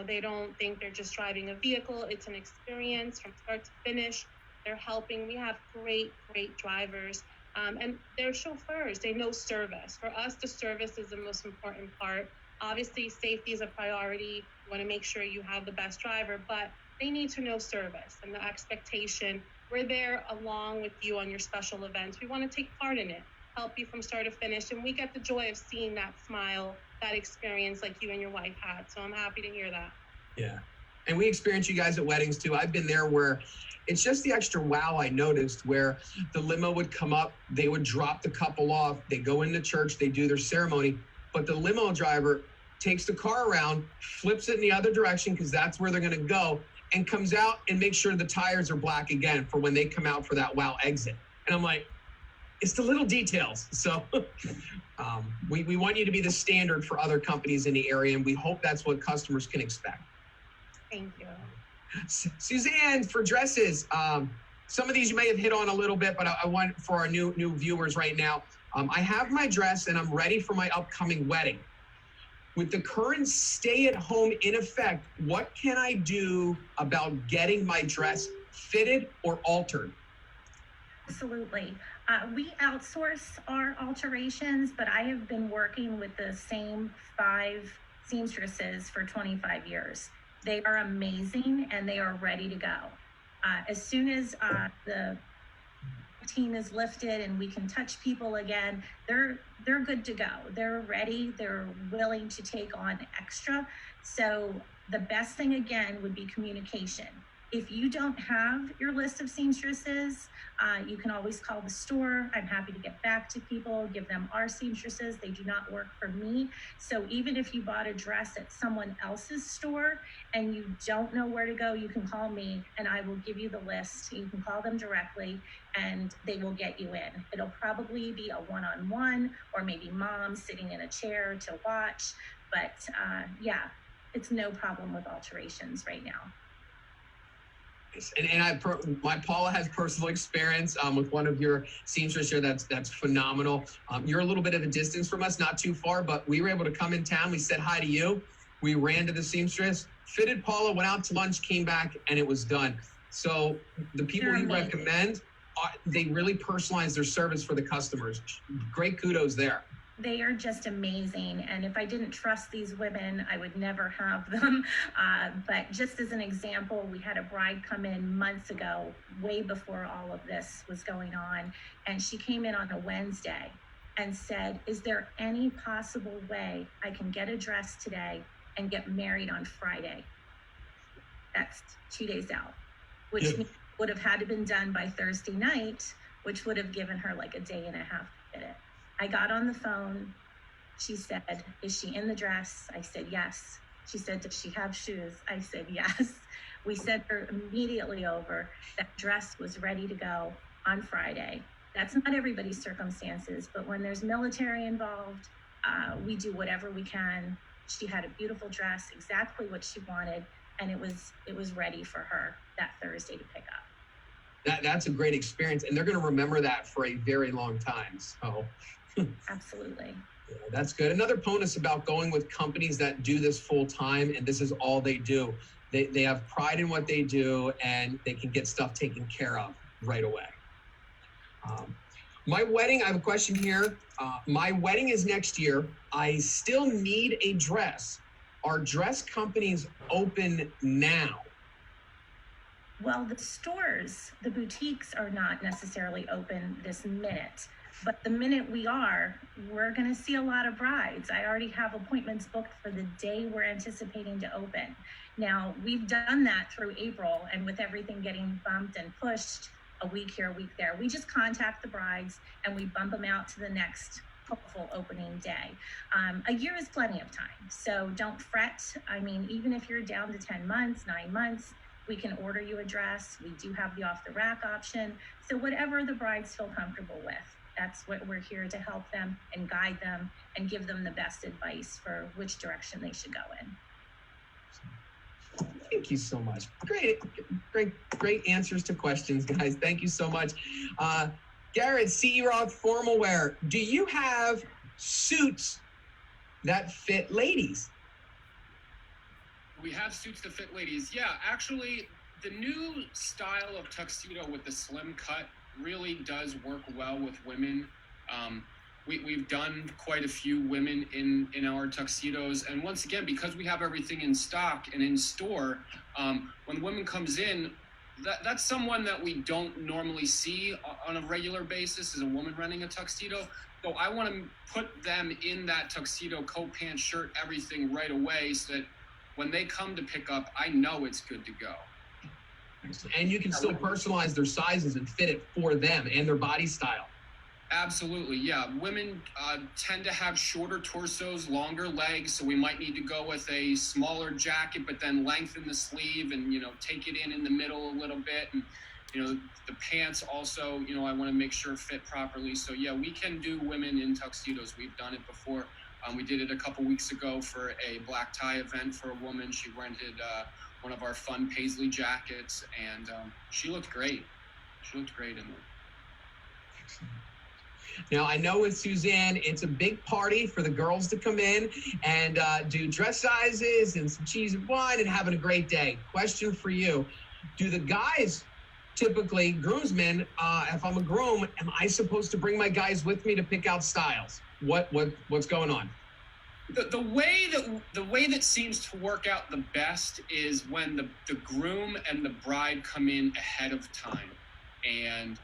They don't think they're just driving a vehicle. It's an experience from start to finish. They're helping. We have great drivers, and they're chauffeurs. They know service. For us, the service is the most important part. Obviously, safety is a priority. You want to make sure you have the best driver, but they need to know service and the expectation. We're there along with you on your special events. We want to take part in it, help you from start to finish, and we get the joy of seeing that smile, that experience like you and your wife had. So I'm happy to hear that. Yeah. And we experience you guys at weddings too. I've been there where it's just the extra wow I noticed, where the limo would come up, they would drop the couple off, they go into church, they do their ceremony, but the limo driver takes the car around, flips it in the other direction because that's where they're going to go, and comes out and makes sure the tires are black again for when they come out for that wow exit. And I'm like, it's the little details. So we want you to be the standard for other companies in the area, and we hope that's what customers can expect. Thank you. Suzanne, for dresses, some of these you may have hit on a little bit, but I want for our new viewers right now, I have my dress and I'm ready for my upcoming wedding. With the current stay-at-home in effect, what can I do about getting my dress fitted or altered? Absolutely. We outsource our alterations, but I have been working with the same 5 seamstresses for 25 years. They are amazing and they are ready to go. As soon as the team is lifted and we can touch people again, they're good to go. They're ready. They're willing to take on extra. So the best thing again would be communication. If you don't have your list of seamstresses, you can always call the store. I'm happy to get back to people, give them our seamstresses. They do not work for me. So even if you bought a dress at someone else's store and you don't know where to go, you can call me and I will give you the list. You can call them directly and they will get you in. It'll probably be a one-on-one or maybe mom sitting in a chair to watch. But yeah, it's no problem with alterations right now. And my Paula has personal experience with one of your seamstress here. That's phenomenal. You're a little bit of a distance from us, not too far, but we were able to come in town. We said hi to you. We ran to the seamstress, fitted Paula, went out to lunch, came back, and it was done. So the people you recommend, they really personalize their service for the customers. Great kudos there. They are just amazing. And if I didn't trust these women, I would never have them. But just as an example, we had a bride come in months ago, way before all of this was going on. And she came in on a Wednesday and said, is there any possible way I can get a dress today and get married on Friday? That's 2 days out, which would have had to been done by Thursday night, which would have given her like a day and a half to fit it. I got on the phone. She said, is she in the dress? I said, yes. She said, does she have shoes? I said, yes. We sent her immediately over. That dress was ready to go on Friday. That's not everybody's circumstances, but when there's military involved, we do whatever we can. She had a beautiful dress, exactly what she wanted, and it was ready for her that Thursday to pick up. That's a great experience, and they're going to remember that for a very long time. So. Absolutely. Yeah, that's good. Another bonus about going with companies that do this full time and this is all they do. They have pride in what they do and they can get stuff taken care of right away. My wedding, I have a question here. My wedding is next year. I still need a dress. Are dress companies open now? Well, the stores, the boutiques are not necessarily open this minute. But the minute we are, we're going to see a lot of brides. I already have appointments booked for the day we're anticipating to open. Now, we've done that through April, and with everything getting bumped and pushed a week here, a week there, we just contact the brides and we bump them out to the next hopeful opening day. A year is plenty of time, so don't fret. I mean, even if you're down to 10 months, 9 months, we can order you a dress. We do have the off-the-rack option. So whatever the brides feel comfortable with. That's what we're here to help them and guide them and give them the best advice for which direction they should go in. Thank you so much. Great answers to questions, guys. Thank you so much. Garrett, CE Rock Formal Wear, do you have suits that fit ladies? We have suits that fit ladies. Yeah, actually, the new style of tuxedo with the slim cut really does work well with women. We've done quite a few women in our tuxedos, and once again, because we have everything in stock and in store, when the woman comes in, that's someone that we don't normally see on a regular basis, is a woman running a tuxedo. So I want to put them in that tuxedo, coat, pants, shirt, everything right away, so that when they come to pick up, I know it's good to go. And you can still personalize their sizes and fit it for them and their body style. Absolutely, yeah. Women tend to have shorter torsos, longer legs, so we might need to go with a smaller jacket, but then lengthen the sleeve and, take it in the middle a little bit. And, the pants also, I want to make sure fit properly. So, yeah, we can do women in tuxedos. We've done it before. We did it a couple weeks ago for a black tie event for a woman. She rented one of our fun paisley jackets, and she looked great. She looked great in there. Now, I know with Suzanne, it's a big party for the girls to come in and do dress sizes and some cheese and wine and having a great day. Question for you. Do the guys typically, groomsmen, if I'm a groom, am I supposed to bring my guys with me to pick out styles? What's going on? The way that seems to work out the best is when the groom and the bride come in ahead of time and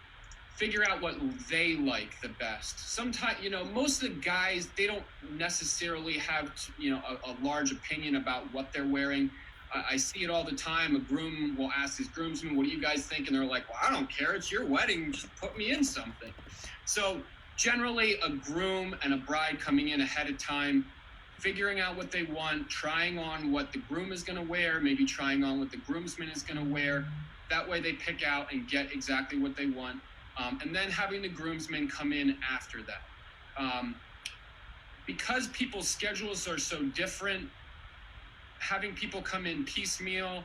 figure out what they like the best. Sometimes, most of the guys, they don't necessarily have, a large opinion about what they're wearing. I see it all the time. A groom will ask his groomsmen, what do you guys think? And they're like, well, I don't care. It's your wedding. Just put me in something. So generally a groom and a bride coming in ahead of time, figuring out what they want, trying on what the groom is going to wear, maybe trying on what the groomsman is going to wear. That way they pick out and get exactly what they want. And then having the groomsmen come in after that. Because people's schedules are so different, having people come in piecemeal,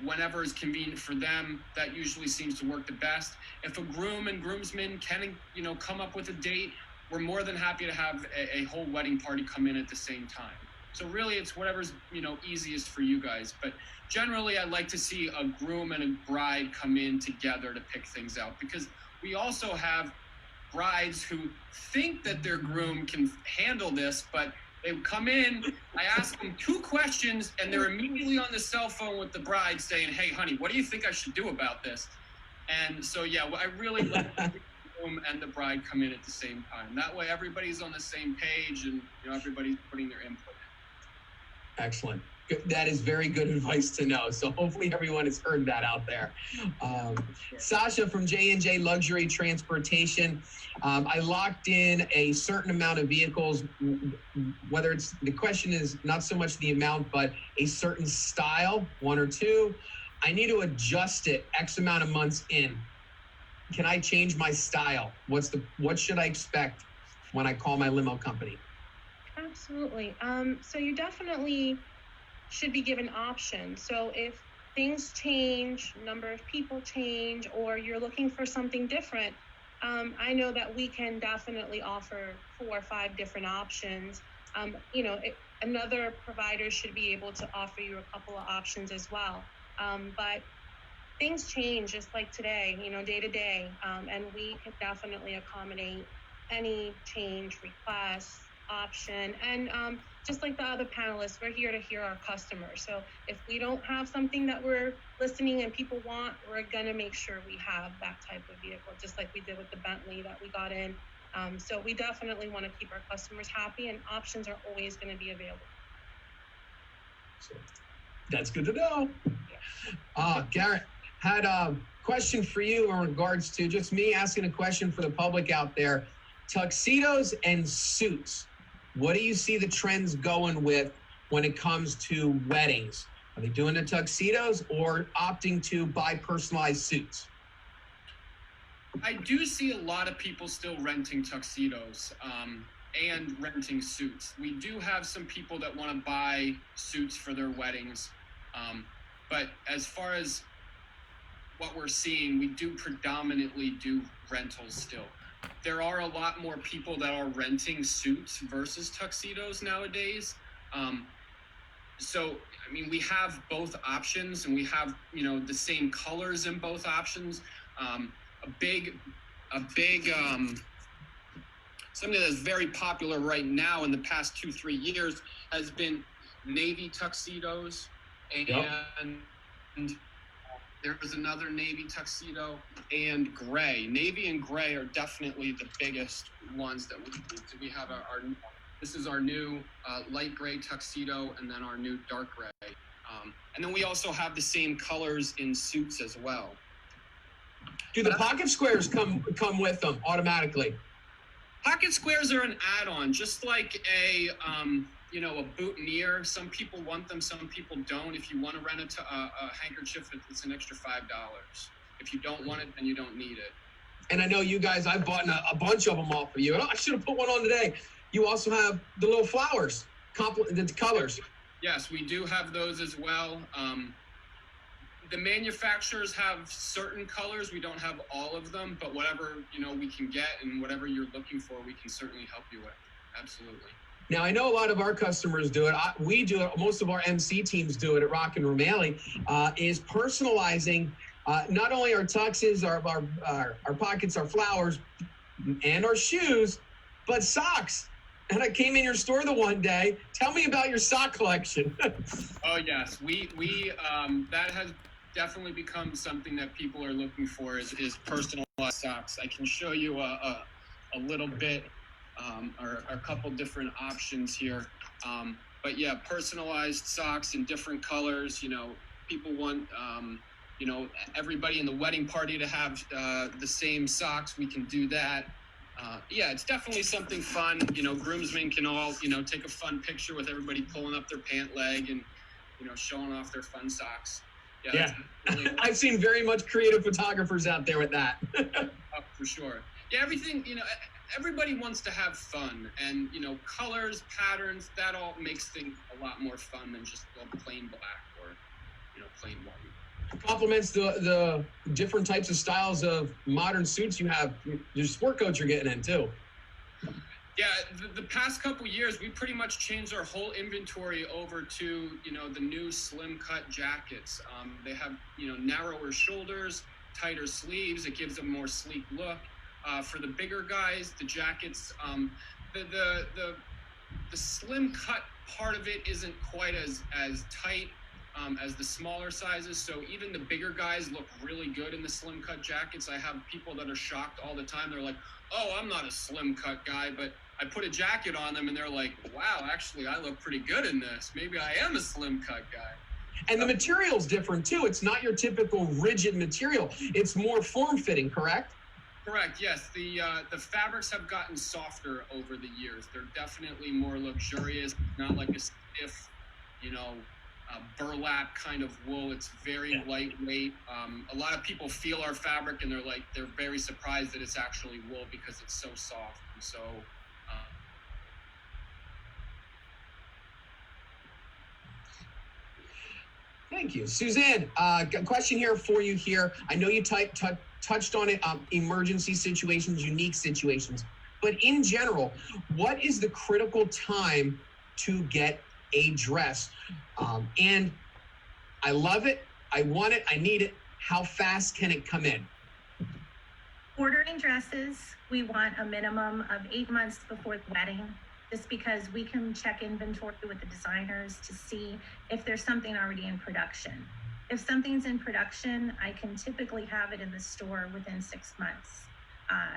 whenever is convenient for them, that usually seems to work the best. If a groom and groomsmen can, come up with a date, we're more than happy to have a whole wedding party come in at the same time. So really it's whatever's, easiest for you guys. But generally I like to see a groom and a bride come in together to pick things out, because we also have brides who think that their groom can handle this, but they come in, I ask them 2 questions, and they're immediately on the cell phone with the bride saying, hey, honey, what do you think I should do about this? And so, I really like the groom and the bride come in at the same time. That way everybody's on the same page and, everybody's putting their input in. Excellent. That is very good advice to know. So hopefully everyone has heard that out there. Sasha from J&J Luxury Transportation. I locked in a certain amount of vehicles, whether it's, the question is not so much the amount, but a certain style, 1 or 2. I need to adjust it X amount of months in. Can I change my style? What should I expect when I call my limo company? Absolutely. So you definitely should be given options. So if things change, number of people change, or you're looking for something different, I know that we can definitely offer 4 or 5 different options. Another provider should be able to offer you a couple of options as well. But things change just like today, day to day, and we can definitely accommodate any change, requests, option. And just like the other panelists, we're here to hear our customers. So if we don't have something that we're listening and people want, we're gonna make sure we have that type of vehicle, just like we did with the Bentley that we got in. So we definitely want to keep our customers happy, and options are always going to be available. So that's good to know. Garrett, had a question for you in regards to just me asking a question for the public out there. Tuxedos and suits. What do you see the trends going with when it comes to weddings? Are they doing the tuxedos or opting to buy personalized suits? I do see a lot of people still renting tuxedos and renting suits. We do have some people that want to buy suits for their weddings. But as far as what we're seeing, we do predominantly do rentals still. There are a lot more people that are renting suits versus tuxedos nowadays. So, we have both options, and we have, the same colors in both options. A big something that's very popular right now in the past 2-3 years has been navy tuxedos, and there was another navy tuxedo and gray. Navy and gray are definitely the biggest ones that we have. This is our new light gray tuxedo, and then our new dark gray. And then we also have the same colors in suits as well. Do the pocket squares come with them automatically? Pocket squares are an add-on, just like a boutonniere. Some people want them, some people don't. If you want to rent a handkerchief, it's an extra $5. If you don't want it, then you don't need it. And I know you guys, I've bought a bunch of them off of you. I should have put one on today. You also have the little flowers, the colors. Yes, we do have those as well. The manufacturers have certain colors. We don't have all of them, but whatever, we can get and whatever you're looking for, we can certainly help you with. Absolutely. Now, I know a lot of our customers do it. We do it. Most of our MC teams do it at Rockin Romali, is personalizing not only our tuxes, our pockets, our flowers, and our shoes, but socks. and I came in your store the one day. Tell me about your sock collection. Oh yes, we that has definitely become something that people are looking for is personalized socks. I can show you a little bit or a couple different options here. But yeah, personalized socks in different colors. You know, people want everybody in the wedding party to have the same socks. We can do that. Yeah, it's definitely something fun. You know, groomsmen can all, take a fun picture with everybody pulling up their pant leg and, showing off their fun socks. Yeah. Really I've seen very much creative photographers out there with that. for sure. Yeah, everything, everybody wants to have fun, and, colors, patterns, that all makes things a lot more fun than just plain black or, plain white. Complements the different types of styles of modern suits you have. Your sport coats you're getting in too. Yeah, the past couple years, we pretty much changed our whole inventory over to, the new slim cut jackets. They have, narrower shoulders, tighter sleeves. It gives them a more sleek look. For the bigger guys, the jackets, the slim cut part of it isn't quite as tight as the smaller sizes. So even the bigger guys look really good in the slim cut jackets. I have people that are shocked all the time. They're like, oh, I'm not a slim cut guy, but I put a jacket on them and they're like, wow, actually I look pretty good in this. Maybe I am a slim cut guy. And the material's different too. It's not your typical rigid material. It's more form-fitting, correct? Correct, yes. The fabrics have gotten softer over the years. They're definitely more luxurious, not like a stiff, burlap kind of wool. It's very lightweight. A lot of people feel our fabric and they're very surprised that it's actually wool because it's so soft and so Thank you. Suzanne, a question here for you here. I know you touched on it, emergency situations, unique situations, but in general, what is the critical time to get a dress? And I love it. I want it. I need it. How fast can it come in? Ordering dresses, we want a minimum of 8 months before the wedding, just because we can check inventory with the designers to see if there's something already in production. If something's in production, I can typically have it in the store within 6 months.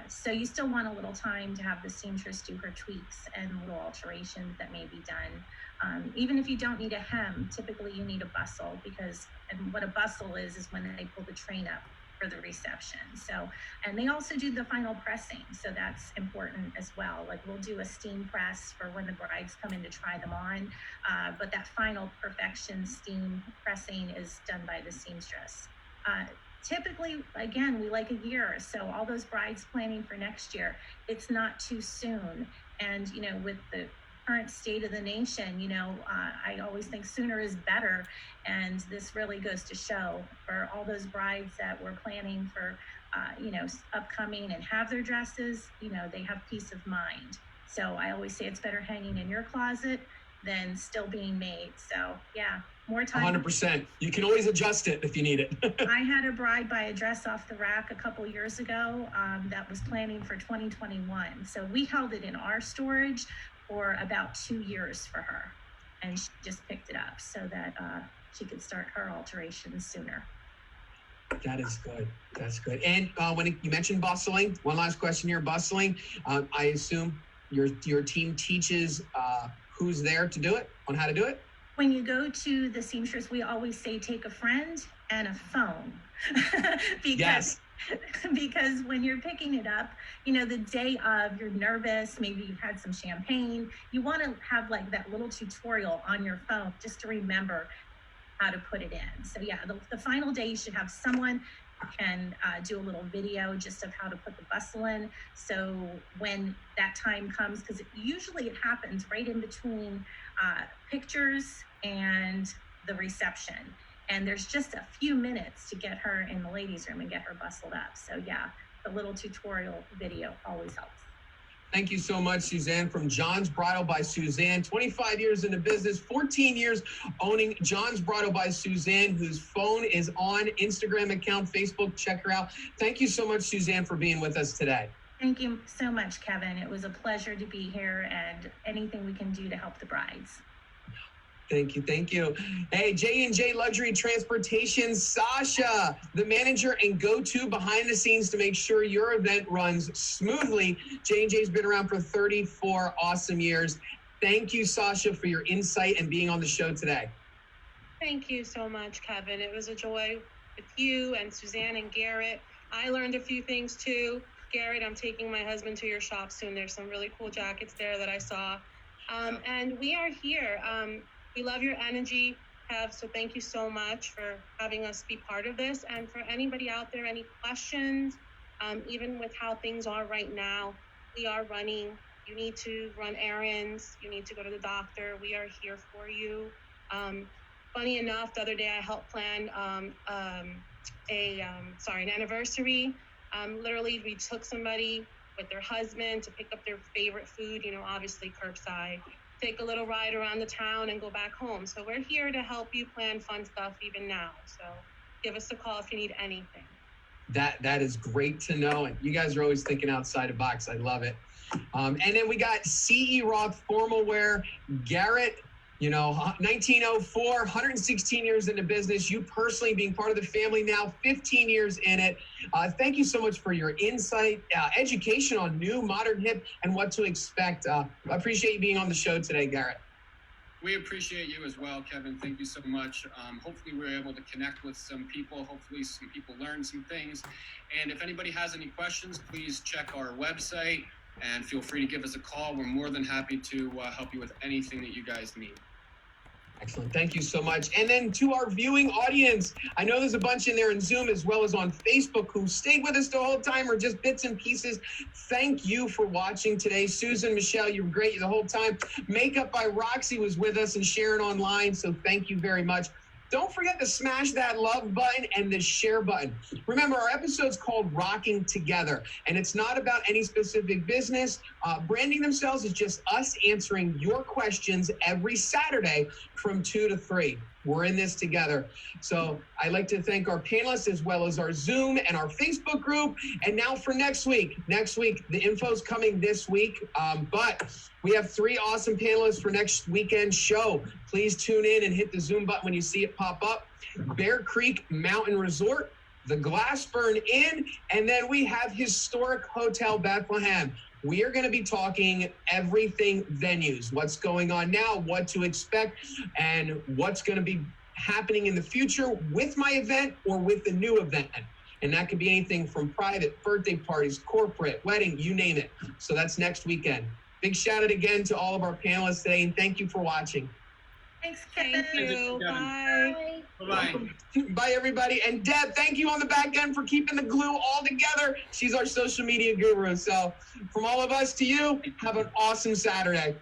So you still want a little time to have the seamstress do her tweaks and little alterations that may be done. Even if you don't need a hem, typically you need a bustle, and what a bustle is when they pull the train up for the reception. So, and they also do the final pressing. So that's important as well. Like we'll do a steam press for when the brides come in to try them on. But that final perfection steam pressing is done by the seamstress. Typically, again, we like a year. So all those brides planning for next year, it's not too soon. And, with the current state of the nation, I always think sooner is better. And this really goes to show for all those brides that were planning for, upcoming and have their dresses, they have peace of mind. So I always say it's better hanging in your closet than still being made. So yeah, more time. 100%. You can always adjust it if you need it. I had a bride buy a dress off the rack a couple years ago that was planning for 2021. So we held it in our storage for about 2 years for her. And she just picked it up so that she could start her alterations sooner. That is good. That's good. And when you mentioned bustling, one last question here, bustling, I assume your team teaches who's there to do it, on how to do it? When you go to the seamstress, we always say take a friend and a phone. Yes. Because when you're picking it up, the day of, you're nervous, maybe you've had some champagne, you want to have like that little tutorial on your phone just to remember how to put it in. So yeah, the final day you should have someone who can do a little video just of how to put the bustle in. So when that time comes, because usually it happens right in between pictures and the reception. And there's just a few minutes to get her in the ladies' room and get her bustled up. So yeah, the little tutorial video always helps. Thank you so much, Suzanne, from John's Bridal by Suzanne. 25 years in the business, 14 years owning John's Bridal by Suzanne, whose phone is on Instagram account, Facebook. Check her out. Thank you so much, Suzanne, for being with us today. Thank you so much, Kevin. It was a pleasure to be here, and anything we can do to help the brides. Thank you, thank you. Hey, J&J Luxury Transportation, Sasha, the manager and go-to behind the scenes to make sure your event runs smoothly. J&J's been around for 34 awesome years. Thank you, Sasha, for your insight and being on the show today. Thank you so much, Kevin. It was a joy with you and Suzanne and Garrett. I learned a few things too. Garrett, I'm taking my husband to your shop soon. There's some really cool jackets there that I saw. And we are here. We love your energy, Kev, so thank you so much for having us be part of this. And for anybody out there, any questions, even with how things are right now, we are running. You need to run errands. You need to go to the doctor. We are here for you. Funny enough, the other day I helped plan an anniversary. Literally, we took somebody with their husband to pick up their favorite food, obviously curbside, take a little ride around the town and go back home. So we're here to help you plan fun stuff even now. So give us a call if you need anything. That is great to know. And you guys are always thinking outside the box. I love it. And then we got CE Rock Formal Wear, Garrett. 1904, 116 years in the business. You personally being part of the family now, 15 years in it. Thank you so much for your insight, education on new, modern, hip, and what to expect. I appreciate you being on the show today, Garrett. We appreciate you as well, Kevin. Thank you so much. Hopefully we're able to connect with some people. Hopefully some people learn some things. And if anybody has any questions, please check our website and feel free to give us a call. We're more than happy to help you with anything that you guys need. Excellent. Thank you so much. And then to our viewing audience, I know there's a bunch in there in Zoom as well as on Facebook who stayed with us the whole time or just bits and pieces. Thank you for watching today. Susan, Michelle, you were great the whole time. Makeup by Roxy was with us and sharing online, so thank you very much. Don't forget to smash that love button and the share button. Remember, our episode's called Rocking Together, and it's not about any specific business. Branding themselves is just us answering your questions every Saturday from 2 to 3. We're in this together. So I'd like to thank our panelists as well as our Zoom and our Facebook group. And now for next week, the info's coming this week, but we have 3 awesome panelists for next weekend's show. Please tune in and hit the Zoom button when you see it pop up. Bear Creek Mountain Resort, the Glassburn Inn, and then we have Historic Hotel Bethlehem. We are going to be talking everything venues, what's going on now, what to expect, and what's going to be happening in the future with my event or with the new event. And that could be anything from private, birthday parties, corporate, wedding, you name it. So that's next weekend. Big shout out again to all of our panelists today, and thank you for watching. Thanks, Kevin. Thank you. Bye. Bye-bye. Bye, everybody. And Deb, thank you on the back end for keeping the glue all together. She's our social media guru. So from all of us to you, have an awesome Saturday.